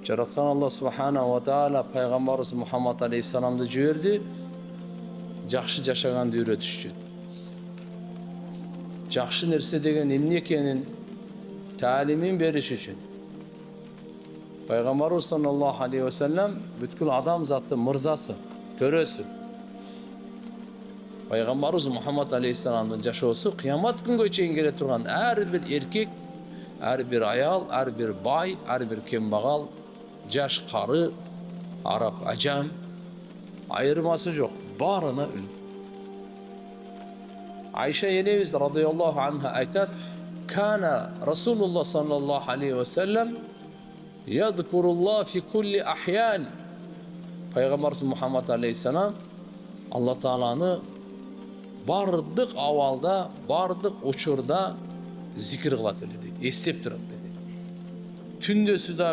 Жараткан Алла Субхана ва Таала Пайгамбарыбыз Мухаммад алейхиссаламды жиберди, жакшы жашаганды үйрөтүш үчүн. Жакшы нерсе деген эмне экенин таалимин бериш үчүн. Пайгамбарыбыз саллаллаху алейхи ва саллям бүткүл адам заттын мырзасы, төрөсү. Пайгамбарыбыз Мухаммад алейхиссаламдын жашоосу кыямат күнгө чейин келе турган ар бир эркек, ар бир аял, ар бир бай, ар бир кембагал, жаш кары, араб ажам айырмасы жок, баарына үн. Айша енебиз радıyallahu anha айтат: "Кана Расулуллах саллаллаху алейхи ва саллям yadkurullah fi kulli ahyan." Пайгамбарыбыз Мухаммад алейхиссалам Алла Тааланы бардык абалда, бардык учурда зикир кылат эле дейт, эстеп турат дейт. Түндөсү да